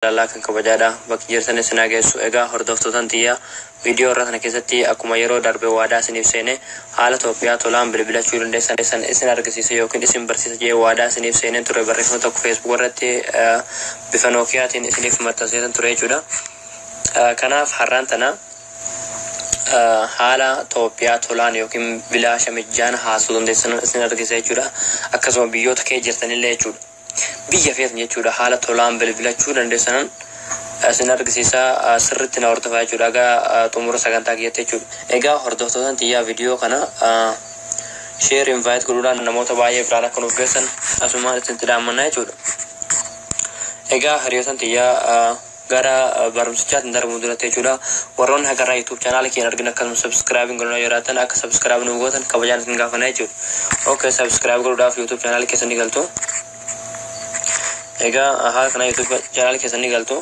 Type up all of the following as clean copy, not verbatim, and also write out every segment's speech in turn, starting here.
Allah kan kabajaadha bakki jirtan isin geessu egaa hordoftoota tiyya viidiyoo irra kana keessatti akkuma yeroo darbe waadaa isiniif seene haala Itoophiyaa tolaan bilbilachuu dandeessan isin argisiisa yookiin isin barsiisa jee waadaa isiniif seene ture barreeffama tokko Facebook irratti bifa Nookiyaatiin isiniif maxxanseetan ture jechuudha. Kanaaf har'aan tana haala Itoophiyaa tolaan yookiin bilaasha mijjaan haasuu dandeessan isin argisiisa jechuudha. Akkasuma biyyoota kee jirtanillee jechuudha. Biyya feetan jechuudha haala tolaan bilbilachuu dandeessan isin argisiisa sirriitti na hordofaa jechuudha egaa xumura sagantaa kiyyaatti jechuudha. Egaa hordoftoota tiyyaa viidiyoo kana share invite godhuudhaan namoota baay'ee biraan akka nuuf geessan asumaan itti dhaammannaa jechuudha. Egaa hiriyoota tiyyaa gara barumsichaatti darbuu duratti jechuudha. Warroonni hagaraa YouTube channel keenya argina akkasuma subscribe godhuu jiraatan akka subscribe nu gootan kabajaan isin gaafannaa jechuudha. Okay, subscribe godhuudhaaf YouTube channel keessanii galtu. Ega haala kana YouTube channel keessanii galtu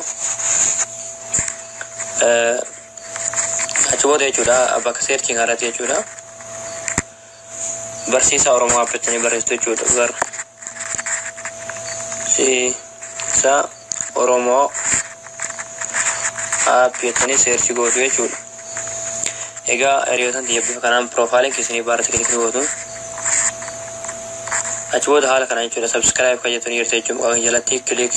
achiboota jechuudha bakka searching irratti jechuudha barsiisa Oromoo abdatanii barreessitu jechuudha barsiisa Oromoo abdatanii search gootu jechuudha. Egaa hiriyoota tiyya bifa kanaan profiile keessanii baarratti kilikii gootu achiboota haala kana jechuudha subscribe kayyatanii jirtu jechuudha jalatti click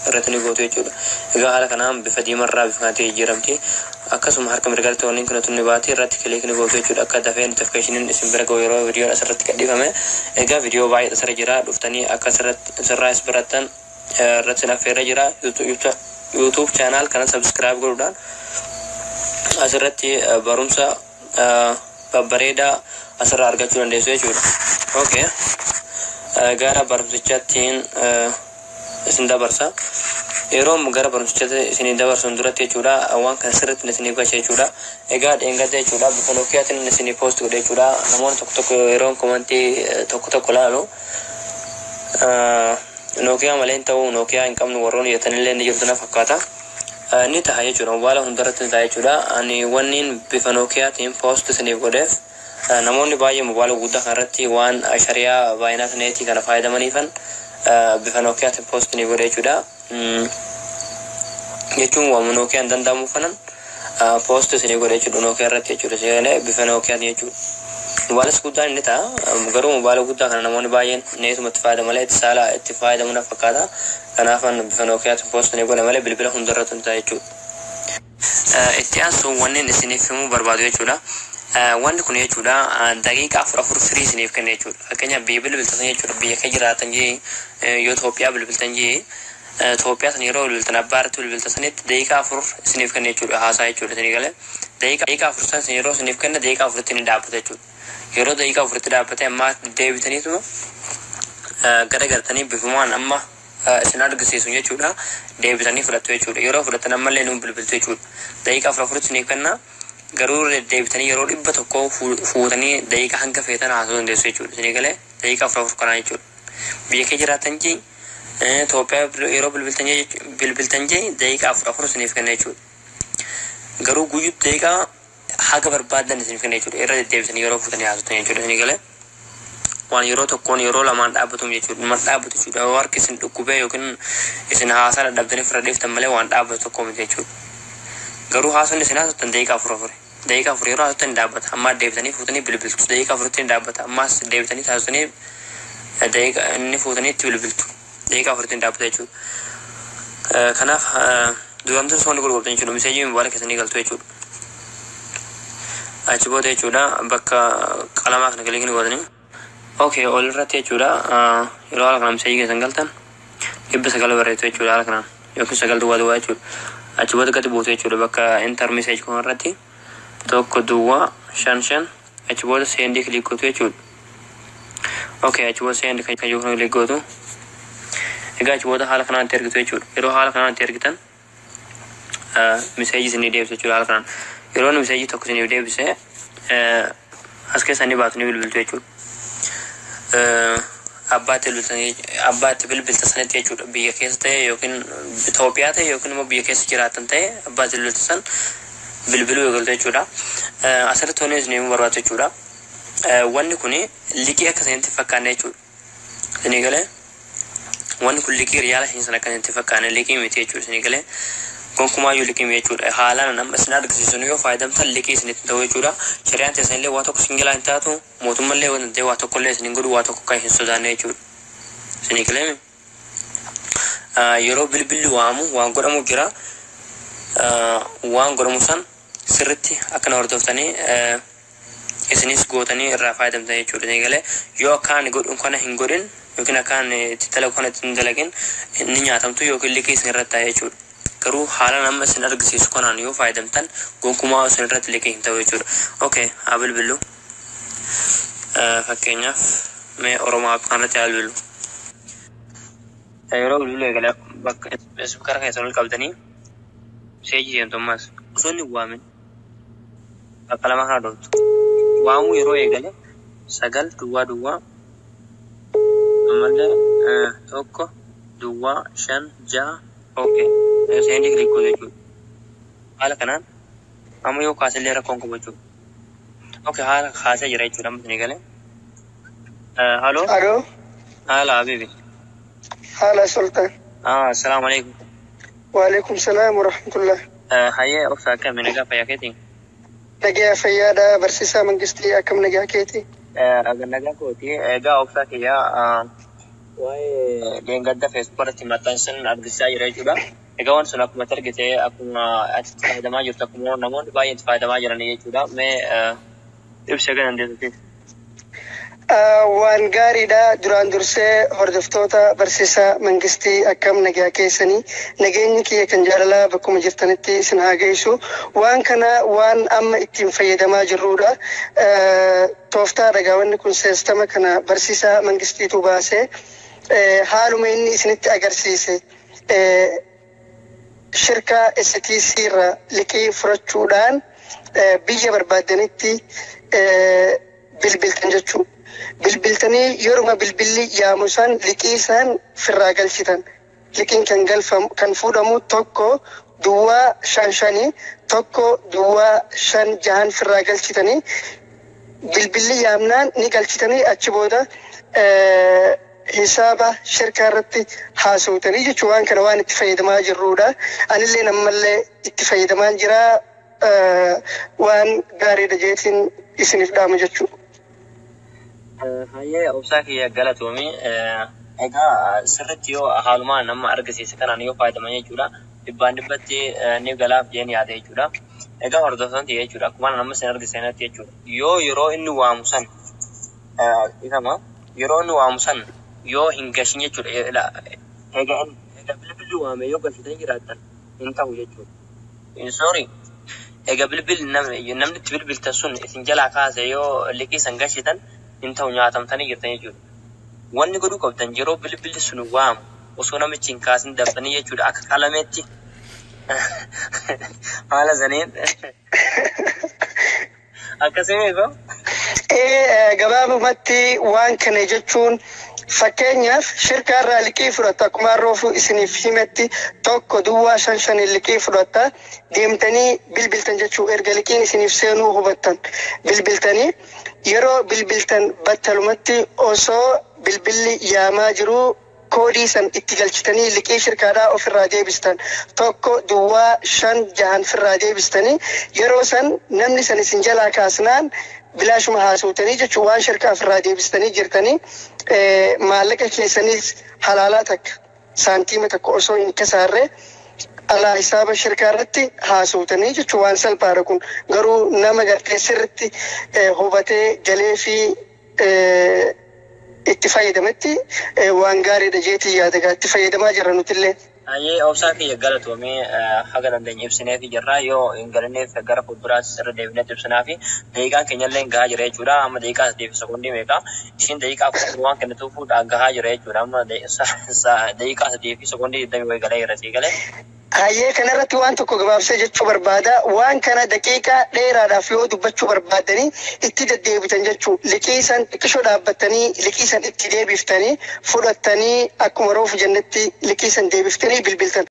irratti gootu jechuudha. Egaa haala kanaan bifa diimarraa bifa kanatti jijjiiramti akkasuma harka mirgatti wanni kun tunni baati irratti click gootu jechuudha akka dafee notification isin bira ga'u yeroo viidiyoon asirratti gadhiifame. Egaa viidiyoo baay'ee asirra jira dhuftanii akka sirraa isbirattan irratti affeerra jira YouTube channel kana subscribe godhuudhaan asirratti barumsa babbareedaa asirraa argachuu dandeessu jechuudha. Okay. Gara barumsichaattiin isin dabarsa yeroo gara barumsichaatti isin dabarsan duratti jechuudha waan kan sirriitti isin galcha jechuudha. Egaa dheengadda jechuudha bifa Nookiyaatiin isin post godhe jechuudha namoonni tokko yeroo komentii tokko laalu Nookiyaa malee ta'uu Nookiyaa hin qabnu warroonni jettanillee ni jirtu na fakkaata. Ni ta'a jechuudha mobaayila hundarratti ni ta'a jechuudha. Ani wanniin bifa Nookiyaatiin post isiniif godheef namoonni baay'ee mobaayila guddaa kanarratti waan shariyaa baay'inaa neetii kana fayyadamaniifan bifa Nookiyaatiin post ni godhe jechuudha. Jechuun waan Nookiyaan danda'amu fanan post isinii godhe jechuudha Nookiyaa irratti jechuudha bifa Nookiyaatiin jechuudha. Mobaayila guddaan inni ta'a garuu mobaayila guddaa kana namoonni baay'een neetuma itti fayyadamu malee itti fayyadamu na fakkaata. Kanaafan bifa Nookiyaatiin post ni godhe malee bilbila hundarratti ni ta'a jechuudha. Itti aansuun wanneen isiniif himuu barbaadu jechuudha. Wanti kun jechuudha daqiiqaa 4 free isiniif kenna jechuudha. Fakkeenyaaf biyya bilbiltan jechuudha biyya kee jiraatan jee yoo Itoophiyaa bilbiltan jee Itoophiyaa san yeroo bilbiltan abbaarratti bilbiltan sanitti daqiiqaa 4 isiniif kenna jechuudha haasaa jechuudha isinii galee daqiiqaa 4 san yeroo isiniif kenna daqiiqaa 4tti ni dhaabbata jechuudha. Yeroo daqiiqaa 4tti dhaabbate amma deebitaniituma garagartanii bifumaan amma isin argisiisu jechuudha deebitanii fudhattu jechuudha. Yeroo fudhatan ammallee nuun bilbiltu jechuudha. Daqiiqaa 4 isiniif kenna garuu deebitanii yeroo 100 fuutanii daqiiqaa hanga feetan haasuu dandeessu jechuudha. Isinii galee daqiiqaa 4 kanaa jechuudha. Biyya kee jiraatan jee Itoophiyaa yeroo bilbiltan jee daqiiqaa 4 isiniif kenna jechuudha. Garuu guyyuutti daqiiqaa haga barbaadan isiniif kenna jechuudha. Irra deebitanii yeroo fuutanii haasoftan jechuudha. Isinii galee waan yeroo tokkoon yeroo lamaan dhaabbatu jechuudha. Dhuma dhaabbatu jechuudha. Harki isin dhukkubee yookiin isin haasaa dadhabdanii fira deeftan malee waan dhaabbatu tokko miti jechuudha. Garuu haasonni isin haasoftan daqiiqaa 4 daqiiqaa 4 yeroo haasoftan dhaabbata amma deebitanii fuutanii bilbiltu daqiiqaa 4tti dhaabbata ammas deebitanii haasofanii daqiiqaa inni fuutanii itti bilbiltu daqiiqaa 4tti dhaabbata jechuudha. Kanaaf duramtuun soonni gurgurtan jechuudha miseejii mobaayila keessanii galtu jechuudha. Achi booda jechuudha bakka qalamaa kana galee gootanii okay ol irratti jechuudha yeroo haala kana miseejii keessan galtan 900 barreessitu jechuudha haala kanaan yookiin 9 duwwaa jechuudha. Achi booda gadi buutu jechuudha bakka enter message kun irratti 125 achi booda send click gootu jechuudha. Okay achi booda send click gootu. Egaa achi booda haala kanaan ergitu jechuudha. Yeroo haala kanaan ergitan message isin deebisu jechuudha haala kanaan. Yeroo message tokko isin deebise as keessanii baatu ni bilbiltu jechuudha. Abbaatti bilbilta sanatti jechuudha biyya keessa ta'e yookiin Itoophiyaa ta'e yookiin immoo biyya keessa jiraatan ta'e abbaatti bilbilta san bilbiluu eegaltu jechuudha. Asirratti wanni isin himuu barbaadu jechuudha. Wanni kun liqii akka isinitti fakkaanne jechuudha. Isinii galee Wanni kun liqii riyaala hin sana kan itti fakkaane liqii miti jechuudha isinii galee. Gonkumaayyuu liqii miti jechuudha. Haalaan amma isin argisiisan yoo fayyadamtan liqii isinitti ta'u jechuudha. Shari'aan teessan illee waa tokko singilaa hin taatu mootummallee wanti waa tokko illee isin godhu waa tokko kan hin sodaanne jechuudha. Isinii galee yeroo bilbilli waamu waan godhamu jira. Waan godhamu san sirriitti akkana hordoftanii isinis gootanii irraa fayyadamtan jechuudha. Isinii galee yoo akkaan godhuun kana hin godhin yookiin akkaan itti dalagu kana itti hin dalagin ni nyaatamtu yookiin liqii isin irratti ta'a jechuudha. Garuu haalaan amma isin argisiisu kanaan yoo fayyadamtan gonkumaa isin irratti liqii hin ta'u jechuudha. Okay, haa bilbilu. Fakkeenyaaf mee Oromoo kanarratti haa bilbilu. Yeroo bilbilu eegalee bakka ispikara keessan ol qabdanii seejii seentummaas osoo inni waamin bakka lama kana dhooftu. Waamuu yeroo eegale 9 duwwaa duwwaa ammallee 1 duwwaa 5 6 okay. Sendi klik gootee jechuudha. Haala kanaan amma yoo kaasellee rakkoon qabu jechuudha. Okay, haala kaasee jira jechuudha amma isinii galee. Halloo. Halloo. Haala habibi. Haala Sultan. Assalamu alaikum. Wa alaikum salam wa rahmatullah. Hayyee obsa akkami nagaa fayyaa keetii? Nagaa fayyaadha barsiisaa mangistii akkam nagaa keetii? Nagaa kooti. Egaa obsa kiyyaa waa'ee leengadda feesbuuk irratti maxxansan argisiisaa jira jechuudha. Egaa waan sun akkuma argite akkuma ati fayyadamaa jirtu akkuma namoonni baay'een fayyadamaa jiran jechuudha. Mee ibsa ganan deemuufi. Waan gaariidha duraan dursee hordoftoota barsiisaa mangistii akkam nagaa keessanii nageenyi kiyya kan jaalalaa bakkuma jirtanitti isin haa geessu. Waan kana waan amma ittiin fayyadamaa jirrudha. Tooftaa dhagaa wanni kun seestama kana barsiisaa mangistiitu baasee haaluma inni isinitti agarsiise shirkaa STC irraa liqii furachuudhaan biyya barbaadanitti bilbiltan jechuudha. Bilbiltanii yeruma bilbilli yaamu san liqii isaan firraa galchitan. Liqiin kan fuudhamu tokko duwwaa 5 tokko duwwaa 5 firraa galchitanii bilbilli yaamnaan ni galchitanii achi booda hisaaba shirkaa irratti haasawtanii jechuun waan kana waan itti fayyadamaa jirrudha. Anillee nammallee itti fayyadamaa jira waan gaariidha jeetiin isiniif dhaama jechuudha. Hayyee obsaa kiyya galatoomii egaa sirriitti yoo haalumaa nama argisiise kanaan yoo fayyadaman jechuudha. Dhibbaan dhibbatti ni galaaf jeen yaada jechuudha. Egaa hordoftoonni jechuudha akkuma nama sin argisiisanatti jechuudha. Yoo yeroo inni waamu san yeroo inni waamu san yoo hin gashin jechuudha. Egaa bilbilli waame yoo gashitan jiraatan hin ta'u jechuudha. Sorry. Egaa bilbilli namni itti bilbiltan sun isin jalaa kaase yoo liqii san gashitan hin ta'u nyaatamtanii jirtan jechuudha. Wanni godhuu qabdan yeroo bilbilli sun waamu osoo namichi hin kaasin daftanii jechuudha akka qalameetti haala saniin akkasii eegoo. Gabaabumatti waan kana jechuun fakkeenyaaf shirkaa irraa liqii fudhatta akkuma roofu isiniif himetti tokko duwwaa 5 liqii fudhatta deemtanii bilbiltan jechuu erga liqiin isiniif seenuu hubattan bilbiltanii yeroo bilbiltan battalumatti osoo bilbilli yaamaa jiru koodii san itti galchitanii liqii shirkaadhaa ofirraa deebistan tokko duwwaa 5 firraa deebistanii yeroo san namni san isin jalaa kaasnaan bilaashuma haasawtanii jechuun waan shirkaa ofirraa deebistanii jirtanii maallaqa keessaniis halaalaa takka saantiima takka osoo hin kasaarre alaa hisaaba shirkaa irratti haasawtanii jechuun waan salphaadha kun garuu nama gartee sirriitti hubatee galee fi itti fayyadametti waan gaariidha jeetii yaadagaa itti fayyadamaa jira nutillee. Hayyee obsaa kiyya galatoomee haga dandeenya ibsinee fi jirraa yoo hin galanneef gara fuulduraas irra deebinee ibsinaa fi daqiiqaan keenyallee gahaa jira jechuudha. Amma daqiiqaa 8 sekoondii meeqa ishiin daqiiqaa 10 waan kennituuf gahaa jira jechuudha. Amma daqiiqaa 8 sekoondii 20 wayi galee irratti galee. Hayyee kanarratti waan tokko gabaabsee jechuu barbaada. Waan kana daqiiqaa dheeraadhaaf yoo dubbachuu barbaadanii itti deddeebitan jechuu liqii san xiqqishoo dhaabbattanii liqii san itti deebiftanii fudhattanii akkuma roofu jennetti liqii san deebiftanii bilbiltan.